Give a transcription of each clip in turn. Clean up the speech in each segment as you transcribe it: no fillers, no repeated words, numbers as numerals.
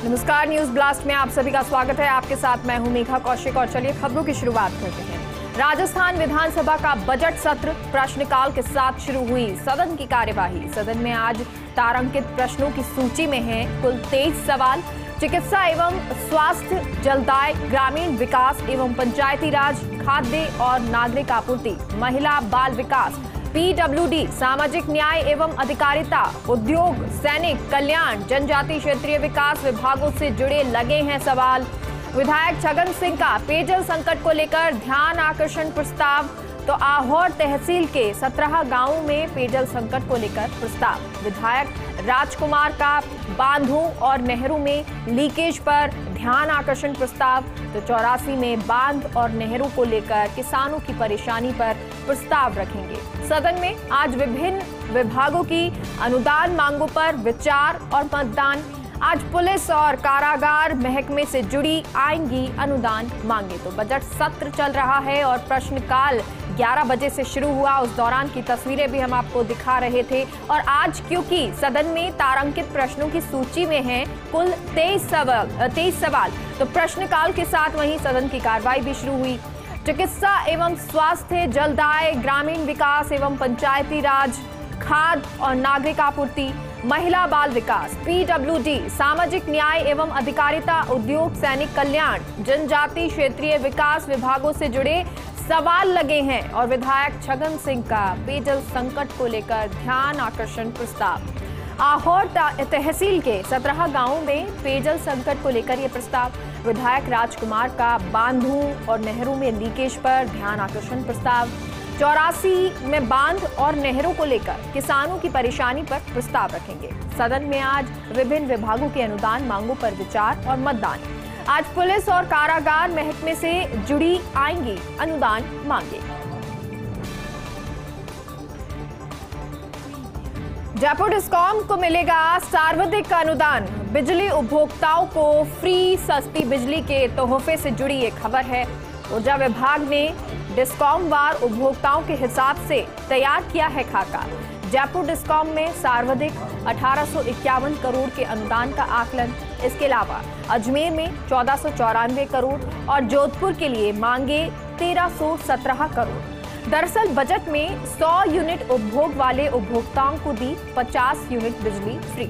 नमस्कार, news blast में आप सभी का स्वागत है। आपके साथ मैं हूं मेघा कौशिक और चलिए खबरों की शुरुआत करते हैं। राजस्थान विधानसभा का बजट सत्र प्रश्नकाल के साथ शुरू हुई सदन की कार्यवाही। सदन में आज तारांकित प्रश्नों की सूची में हैं कुल 23 सवाल। चिकित्सा एवं स्वास्थ्य, जलदाय, ग्रामीण विकास एवं पंचायती राज, खाद्य और नागरिक आपूर्ति, महिला बाल विकास, पीडब्ल्यूडी, सामाजिक न्याय एवं अधिकारिता, उद्योग, सैनिक कल्याण, जनजातीय क्षेत्रीय विकास विभागों से जुड़े लगे हैं सवाल। विधायक छगन सिंह का पेयजल संकट को लेकर ध्यान आकर्षण प्रस्ताव। तो आहोर तहसील के 17 गांवों में पेयजल संकट को लेकर प्रस्ताव। विधायक राजकुमार का बांधों और नहरों में लीकेज पर ध्यान आकर्षण प्रस्ताव। तो 84 में बांध और नहरों को लेकर किसानों की परेशानी पर प्रस्ताव रखेंगे। सदन में आज विभिन्न विभागों की अनुदान मांगों पर विचार और मतदान। आज पुलिस और कारागार महकमे से जुड़ी आएंगी अनुदान मांगे। तो बजट सत्र चल रहा है और प्रश्नकाल 11 बजे से शुरू हुआ। उस दौरान की तस्वीरें भी हम आपको दिखा रहे थे। और आज क्योंकि सदन में तारांकित प्रश्नों की सूची में हैं कुल 23 सवाल, तो प्रश्नकाल के साथ वहीं सदन की कार्रवाई भी शुरू हुई। चिकित्सा एवं स्वास्थ्य, जलदाय, ग्रामीण विकास एवं पंचायती राज, खाद्य और नागरिक आपूर्ति, महिला बाल विकास, पीडब्ल्यूडी, सामाजिक न्याय एवं अधिकारिता, उद्योग, सैनिक कल्याण, जनजातीय क्षेत्रीय विकास विभागों से जुड़े सवाल लगे हैं। और विधायक छगन सिंह का पेयजल संकट को लेकर ध्यान आकर्षण प्रस्ताव। आहोर तहसील के 17 गांवों में पेयजल संकट को लेकर यह प्रस्ताव। विधायक राजकुमार का बांधों और नहरों में लीकेज पर ध्यान आकर्षण प्रस्ताव। 84 में बांध और नहरों को लेकर किसानों की परेशानी पर प्रस्ताव रखेंगे। सदन में आज विभिन्न विभागों के अनुदान मांगों पर विचार और मतदान। आज पुलिस और कारागार महकमे से जुड़ी आएंगी अनुदान मांगे। जयपुर डिस्कॉम को मिलेगा सर्वाधिक अनुदान। बिजली उपभोक्ताओं को फ्री सस्ती बिजली के तोहफे से जुड़ी ये खबर है। ऊर्जा विभाग ने डिस्कॉम वार उपभोक्ताओं के हिसाब से तैयार किया है खाका। जयपुर डिस्कॉम में सर्वाधिक 1851 करोड़ के अनुदान का आकलन। इसके अलावा अजमेर में 1494 करोड़ और जोधपुर के लिए मांगे 1317 करोड़। दरअसल बजट में 100 यूनिट उपभोग वाले उपभोक्ताओं को दी 50 यूनिट बिजली फ्री।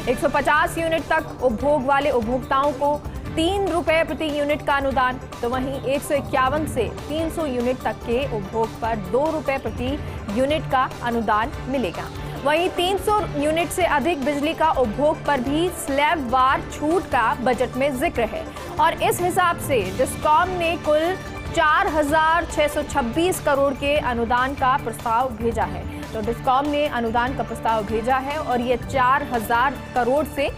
150 यूनिट तक उपभोग वाले उपभोक्ताओं को 3 रुपए प्रति यूनिट का अनुदान। तो वहीं 151 से 300 यूनिट तक के उपभोग पर 2 रुपए प्रति यूनिट का अनुदान मिलेगा। वहीं 300 यूनिट से अधिक बिजली का उपभोग पर भी स्लैब वार छूट का बजट में जिक्र है। और इस हिसाब से डिस्कॉम ने कुल 4626 करोड़ के अनुदान का प्रस्ताव भेजा है। तो डिस्कॉम ने अनुदान का प्रस्ताव भेजा है और ये 4000 करोड़ से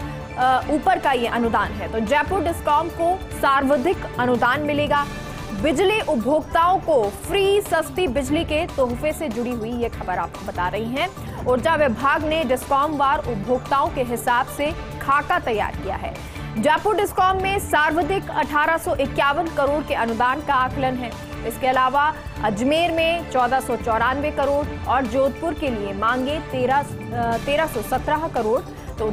ऊपर का ये अनुदान है। तो जयपुर डिस्कॉम को सर्वाधिक अनुदान मिलेगा। बिजली उपभोक्ताओं को फ्री सस्ती बिजली के तोहफे से जुड़ी हुई ये खबर आपको बता रही है। ऊर्जा विभाग ने डिस्कॉम वार उपभोक्ताओं के हिसाब से खाका तैयार किया है। जयपुर डिस्कॉम में सर्वाधिक 1851 करोड़ के अनुदान का आकलन है। इसके अलावा अजमेर में 1494 करोड़ और जोधपुर के लिए मांगे 1317 करोड़। तो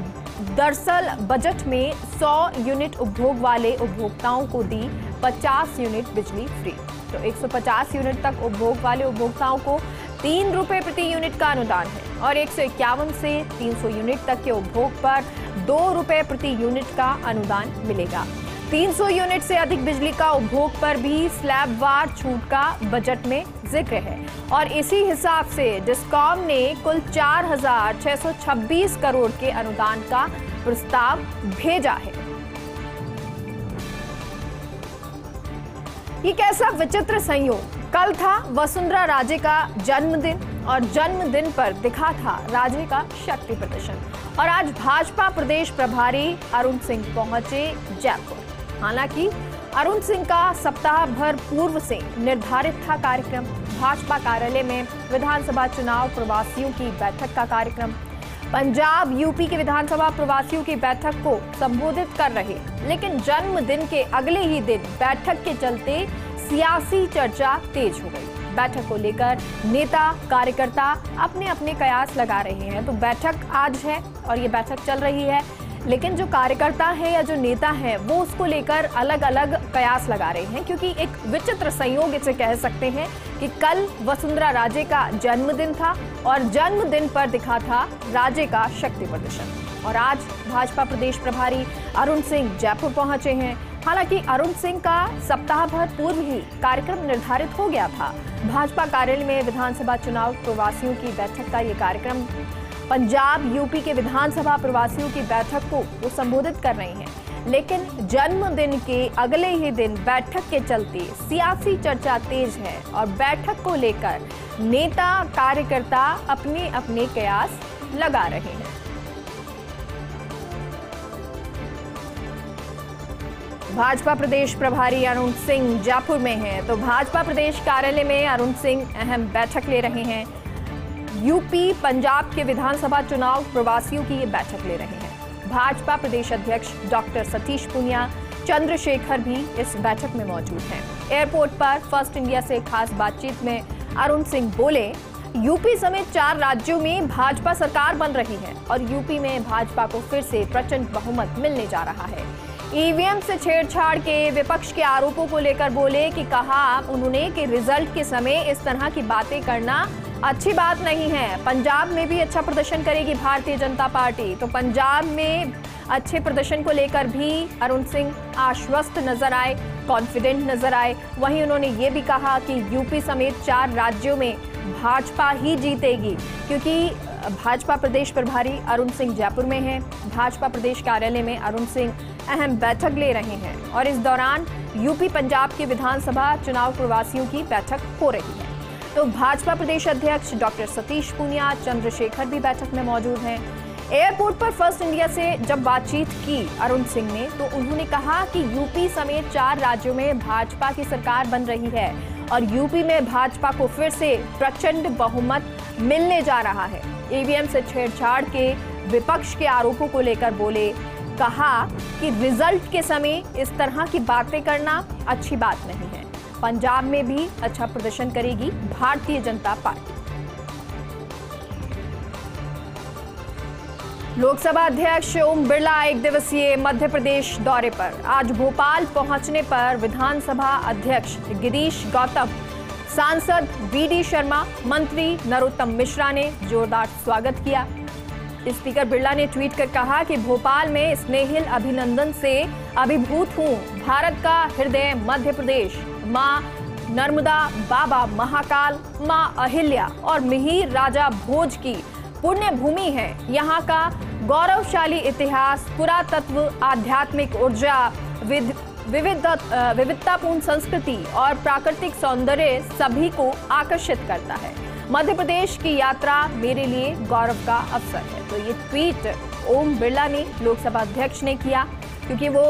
दरअसल बजट में 100 यूनिट उपभोग वाले उपभोक्ताओं को दी 50 यूनिट बिजली फ्री। तो 150 यूनिट तक उपभोग वाले उपभोक्ताओं को 3 रुपए प्रति यूनिट का अनुदान है और 151 से 300 यूनिट तक के उपभोग पर 2 रुपए प्रति यूनिट का अनुदान मिलेगा। 300 यूनिट से अधिक बिजली का उपभोग पर भी स्लैब वार छूट का बजट में जिक्र है। और इसी हिसाब से डिस्कॉम ने कुल 4626 करोड़ के अनुदान का प्रस्ताव भेजा है। ये कैसा विचित्र संयोग। कल था वसुंधरा राजे का जन्मदिन और जन्मदिन पर दिखा था राजे का शक्ति प्रदर्शन। और आज भाजपा प्रदेश प्रभारी अरुण सिंह पहुंचे जयपुर। हालांकि अरुण सिंह का सप्ताह भर पूर्व से निर्धारित था कार्यक्रम। भाजपा कार्यालय में विधानसभा चुनाव प्रवासियों की बैठक का कार्यक्रम। पंजाब यूपी के विधानसभा प्रवासियों की बैठक को संबोधित कर रहे, लेकिन जन्मदिन के अगले ही दिन बैठक के चलते सियासी चर्चा तेज हो गई। बैठक को लेकर नेता कार्यकर्ता अपने अपने कयास लगा रहे हैं। तो बैठक आज है और ये बैठक चल रही है, लेकिन जो कार्यकर्ता है या जो नेता है वो उसको लेकर अलग अलग कयास लगा रहे हैं, क्योंकि एक विचित्र संयोग इसे कह सकते हैं कि कल वसुंधरा राजे का जन्मदिन था और जन्मदिन पर दिखा था राजे का शक्ति प्रदर्शन। और आज भाजपा प्रदेश प्रभारी अरुण सिंह जयपुर पहुंचे हैं। हालांकि अरुण सिंह का सप्ताह भर पूर्व ही कार्यक्रम निर्धारित हो गया था। भाजपा कार्यालय में विधानसभा चुनाव प्रवासियों की बैठक का ये कार्यक्रम, पंजाब यूपी के विधानसभा प्रवासियों की बैठक को वो संबोधित कर रहे हैं, लेकिन जन्मदिन के अगले ही दिन बैठक के चलते सियासी चर्चा तेज है और बैठक को लेकर नेता कार्यकर्ता अपने अपने कयास लगा रहे हैं। भाजपा प्रदेश प्रभारी अरुण सिंह जयपुर में हैं, तो भाजपा प्रदेश कार्यालय में अरुण सिंह अहम बैठक ले रहे हैं। यूपी पंजाब के विधानसभा चुनाव प्रवासियों की ये बैठक ले रहे हैं। भाजपा प्रदेश अध्यक्ष डॉक्टर सतीश पूनिया, चंद्रशेखर भी इस बैठक में मौजूद हैं। एयरपोर्ट पर फर्स्ट इंडिया से खास बातचीत में अरुण सिंह बोले, यूपी समेत 4 राज्यों में भाजपा सरकार बन रही है और यूपी में भाजपा को फिर से प्रचंड बहुमत मिलने जा रहा है। ईवीएम से छेड़छाड़ के विपक्ष के आरोपों को लेकर बोले कि कहा उन्होंने कि रिजल्ट के समय इस तरह की बातें करना अच्छी बात नहीं है। पंजाब में भी अच्छा प्रदर्शन करेगी भारतीय जनता पार्टी, तो पंजाब में अच्छे प्रदर्शन को लेकर भी अरुण सिंह आश्वस्त नजर आए, कॉन्फिडेंट नजर आए। वहीं उन्होंने ये भी कहा कि यूपी समेत 4 राज्यों में भाजपा ही जीतेगी, क्योंकि भाजपा प्रदेश प्रभारी अरुण सिंह जयपुर में हैं। भाजपा प्रदेश कार्यालय में अरुण सिंह अहम बैठक ले रहे हैं और इस दौरान यूपी पंजाब के विधानसभा चुनाव प्रवासियों की बैठक हो रही है। तो भाजपा प्रदेश अध्यक्ष डॉक्टर सतीश पूनिया, चंद्रशेखर भी बैठक में मौजूद हैं। एयरपोर्ट पर फर्स्ट इंडिया से जब बातचीत की अरुण सिंह ने, तो उन्होंने कहा कि यूपी समेत 4 राज्यों में भाजपा की सरकार बन रही है और यूपी में भाजपा को फिर से प्रचंड बहुमत मिलने जा रहा है। ईवीएम से छेड़छाड़ के विपक्ष के आरोपों को लेकर बोले, कहा कि रिजल्ट के समय इस तरह की बातें करना अच्छी बात नहीं है। पंजाब में भी अच्छा प्रदर्शन करेगी भारतीय जनता पार्टी। लोकसभा अध्यक्ष ओम बिरला 1 दिवसीय मध्य प्रदेश दौरे पर। आज भोपाल पहुंचने पर विधानसभा अध्यक्ष गिरीश गौतम, सांसद वीडी शर्मा, मंत्री नरोत्तम मिश्रा ने जोरदार स्वागत किया। स्पीकर बिरला ने ट्वीट कर कहा कि भोपाल में स्नेहिल अभिनंदन से अभिभूत हूं। भारत का हृदय मध्य प्रदेश, मां नर्मदा, बाबा महाकाल, मां अहिल्या और मिहिर राजा भोज की पुण्य भूमि है। यहाँ का गौरवशाली इतिहास, पुरातत्व, आध्यात्मिक ऊर्जा, विविधतापूर्ण संस्कृति और प्राकृतिक सौंदर्य सभी को आकर्षित करता है। मध्य प्रदेश की यात्रा मेरे लिए गौरव का अवसर है। तो ये ट्वीट ओम बिरला ने, लोकसभा अध्यक्ष ने किया, क्योंकि वो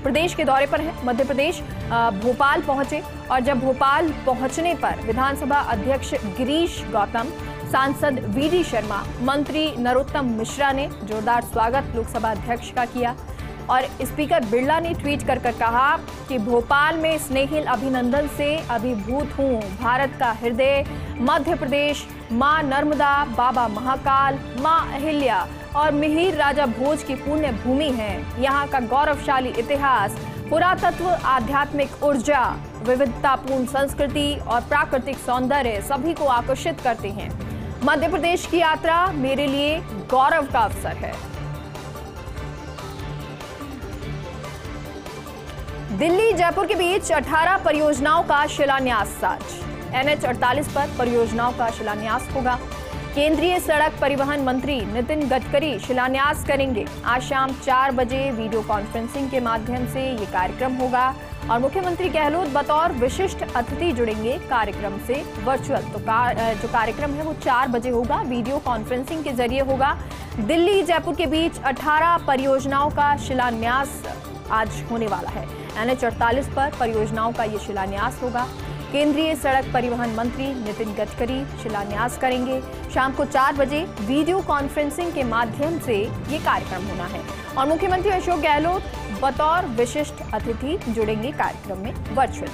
प्रदेश के दौरे पर है। मध्य प्रदेश भोपाल पहुंचे और जब भोपाल पहुंचने पर विधानसभा अध्यक्ष गिरीश गौतम, सांसद वीडी शर्मा, मंत्री नरोत्तम मिश्रा ने जोरदार स्वागत लोकसभा अध्यक्ष का किया। और स्पीकर बिरला ने ट्वीट कर कहा कि भोपाल में स्नेहिल अभिनंदन से अभिभूत हूँ। भारत का हृदय मध्य प्रदेश, मां नर्मदा, बाबा महाकाल, मां अहिल्या और मिहिर राजा भोज की पुण्य भूमि है। यहाँ का गौरवशाली इतिहास, पुरातत्व, आध्यात्मिक ऊर्जा, विविधतापूर्ण संस्कृति और प्राकृतिक सौंदर्य सभी को आकर्षित करते हैं। मध्य प्रदेश की यात्रा मेरे लिए गौरव का अवसर है। दिल्ली जयपुर के बीच 18 परियोजनाओं का शिलान्यास आज। NH 48 पर परियोजनाओं का शिलान्यास होगा। केंद्रीय सड़क परिवहन मंत्री नितिन गडकरी शिलान्यास करेंगे। आज शाम 4 बजे वीडियो कॉन्फ्रेंसिंग के माध्यम से ये कार्यक्रम होगा और मुख्यमंत्री गहलोत बतौर विशिष्ट अतिथि जुड़ेंगे कार्यक्रम से वर्चुअल। तो जो कार्यक्रम है वो 4 बजे होगा, वीडियो कॉन्फ्रेंसिंग के जरिए होगा। दिल्ली जयपुर के बीच 18 परियोजनाओं का शिलान्यास आज होने वाला है। NH 48 पर परियोजनाओं का ये शिलान्यास होगा। केंद्रीय सड़क परिवहन मंत्री नितिन गडकरी शिलान्यास करेंगे। शाम को 4 बजे वीडियो कॉन्फ्रेंसिंग के माध्यम से ये कार्यक्रम होना है और मुख्यमंत्री अशोक गहलोत बतौर विशिष्ट अतिथि जुड़ेंगे कार्यक्रम में वर्चुअल।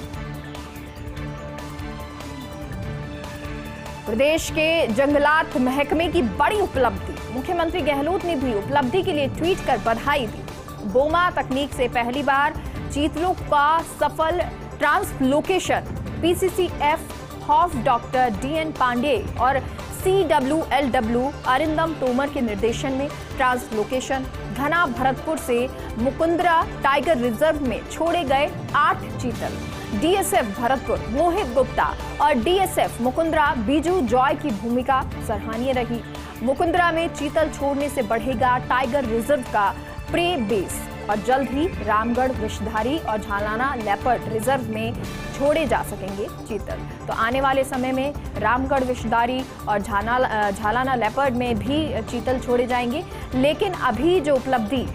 प्रदेश के जंगलात महकमे की बड़ी उपलब्धि। मुख्यमंत्री गहलोत ने भी उपलब्धि के लिए ट्वीट कर बधाई दी। बोमा तकनीक से पहली बार चीतलों का सफल translocation. PCCF HoFF doctor DN Pandey और CWLW अरिंदम तोमर के निर्देशन में ट्रांसलोकेशन। घना भरतपुर से मुकुंदरा टाइगर रिजर्व में छोड़े गए 8 चीतल। डीएसएफ भरतपुर मोहित गुप्ता और डीएसएफ मुकुंदरा बीजू जॉय की भूमिका सराहनीय रही। मुकुंदरा में चीतल छोड़ने से बढ़ेगा टाइगर रिजर्व का प्रे बेस और जल्द ही रामगढ़ विषधारी और झालाना लेपर्ड रिजर्व में छोड़े जा सकेंगे चीतल। तो आने वाले समय में रामगढ़ विषधारी और झालाना लेपर्ड में भी चीतल छोड़े जाएंगे। लेकिन अभी जो उपलब्धि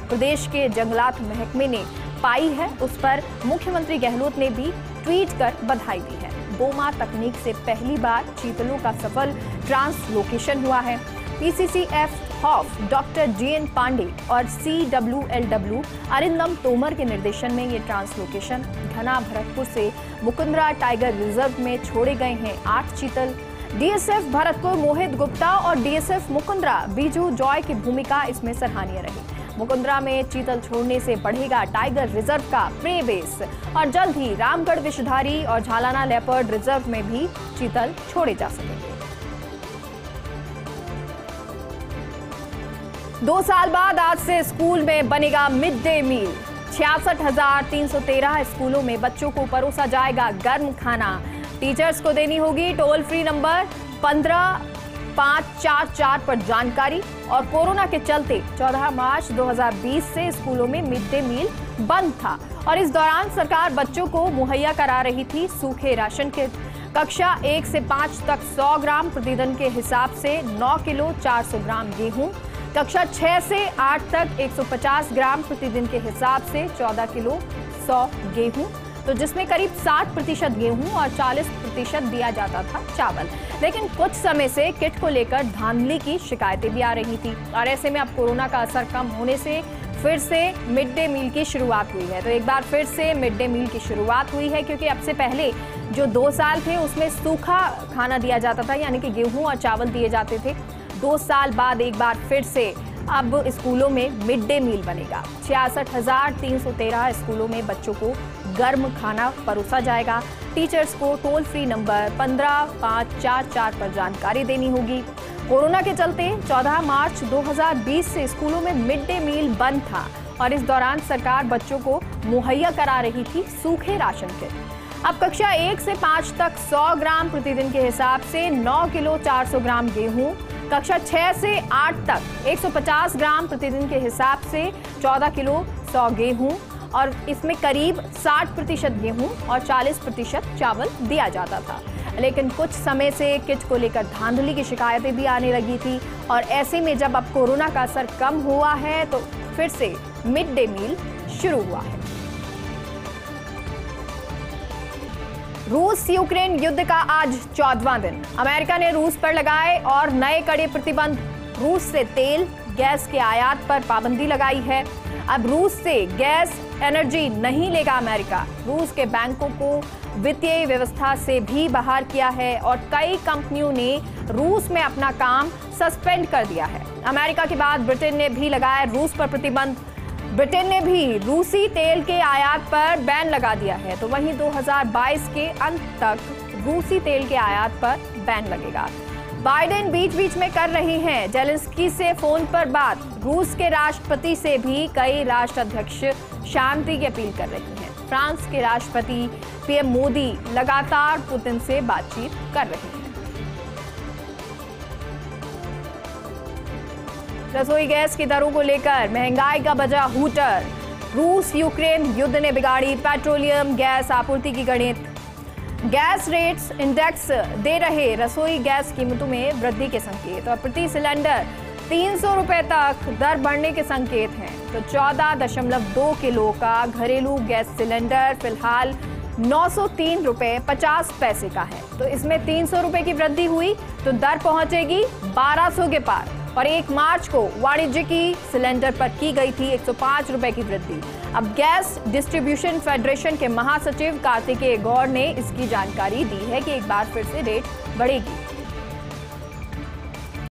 प्रदेश के जंगलात महकमे ने पाई है, उस पर मुख्यमंत्री गहलोत ने भी ट्वीट कर बधाई दी है। बोमा तकनीक से पहली बार चीतलों का सफल ट्रांसलोकेशन हुआ है। PCCF HoFF doctor DN Pandey और CWLW अरिंदम तोमर के निर्देशन में ये ट्रांसलोकेशन घना भरतपुर से मुकुंदरा टाइगर रिजर्व में छोड़े गए हैं 8 चीतल। डीएसएफ भरतपुर मोहित गुप्ता और डीएसएफ मुकुंदरा बीजू जॉय की भूमिका इसमें सराहनीय रही। मुकुंदरा में चीतल छोड़ने से बढ़ेगा टाइगर रिजर्व का प्रे बेस और जल्द ही रामगढ़ विषधारी और झालाना लेपर्ड रिजर्व में भी चीतल छोड़े जा सकेंगे। 2 साल बाद आज से स्कूल में बनेगा मिड डे मील। 66,313 स्कूलों में बच्चों को परोसा जाएगा गर्म खाना। टीचर्स को देनी होगी टोल फ्री नंबर 15544 पर जानकारी। और कोरोना के चलते 14 मार्च 2020 से स्कूलों में मिड डे मील बंद था और इस दौरान सरकार बच्चों को मुहैया करा रही थी सूखे राशन किट। कक्षा 1 से 5 तक 100 ग्राम प्रतिदिन के हिसाब से 9 किलो 400 ग्राम गेहूं। कक्षा 6 से 8 तक 150 ग्राम प्रतिदिन के हिसाब से 14 किलो 100 गेहूं, तो जिसमें करीब 60% गेहूं और 40% दिया जाता था चावल। लेकिन कुछ समय से किट को लेकर धांधली की शिकायतें भी आ रही थी और ऐसे में अब कोरोना का असर कम होने से फिर से मिड डे मील की शुरुआत हुई है। तो एक बार फिर से मिड डे मील की शुरुआत हुई है, क्योंकि अब से पहले जो 2 साल थे उसमें सूखा खाना दिया जाता था, यानी कि गेहूं और चावल दिए जाते थे। 2 साल बाद एक बार फिर से अब स्कूलों में मिड डे मील बनेगा। 66,313 स्कूलों में बच्चों को गर्म खाना परोसा जाएगा। टीचर्स को टोल फ्री नंबर 15544 पर जानकारी देनी होगी। कोरोना के चलते 14 मार्च 2020 से स्कूलों में मिड डे मील बंद था और इस दौरान सरकार बच्चों को मुहैया करा रही थी सूखे राशन किट। अब कक्षा 1 से 5 तक 100 ग्राम प्रतिदिन के हिसाब से 9 किलो 400 ग्राम गेहूं। कक्षा 6 से 8 तक 150 ग्राम प्रतिदिन के हिसाब से 14 किलो 100 गेहूं और इसमें करीब 60% गेहूं और 40% चावल दिया जाता था। लेकिन कुछ समय से किट को लेकर धांधली की शिकायतें भी आने लगी थी और ऐसे में जब अब कोरोना का असर कम हुआ है तो फिर से मिड डे मील शुरू हुआ है। रूस यूक्रेन युद्ध का आज 14वां दिन। अमेरिका ने रूस पर लगाए और नए कड़े प्रतिबंध। रूस से तेल गैस के आयात पर पाबंदी लगाई है। अब रूस से गैस एनर्जी नहीं लेगा अमेरिका। रूस के बैंकों को वित्तीय व्यवस्था से भी बाहर किया है और कई कंपनियों ने रूस में अपना काम सस्पेंड कर दिया है। अमेरिका के बाद ब्रिटेन ने भी लगाया रूस पर प्रतिबंध। ब्रिटेन ने भी रूसी तेल के आयात पर बैन लगा दिया है, तो वहीं 2022 के अंत तक रूसी तेल के आयात पर बैन लगेगा। बाइडेन बीच बीच में कर रही हैं जेलेंस्की से फोन पर बात। रूस के राष्ट्रपति से भी कई राष्ट्राध्यक्ष शांति की अपील कर रही हैं। फ्रांस के राष्ट्रपति पीएम मोदी लगातार पुतिन से बातचीत कर रहे हैं। रसोई गैस की दरों को लेकर महंगाई का बजा हूटर। रूस यूक्रेन युद्ध ने बिगाड़ी पेट्रोलियम गैस आपूर्ति की गणित। गैस रेट्स इंडेक्स दे रहे रसोई गैस कीमतों में वृद्धि के संकेत और प्रति सिलेंडर 300 रुपए तक दर बढ़ने के संकेत हैं। तो 14.2 किलो का घरेलू गैस सिलेंडर फिलहाल 903 रुपए 50 पैसे का है। तो इसमें 300 रुपए की वृद्धि हुई तो दर पहुंचेगी 1200 के पार। और 1 मार्च को वाणिज्यिकी सिलेंडर पर की गई थी 105 रुपए की वृद्धि। अब गैस डिस्ट्रीब्यूशन फेडरेशन के महासचिव कार्तिकेय गौड़ ने इसकी जानकारी दी है कि एक बार फिर से रेट बढ़ेगी।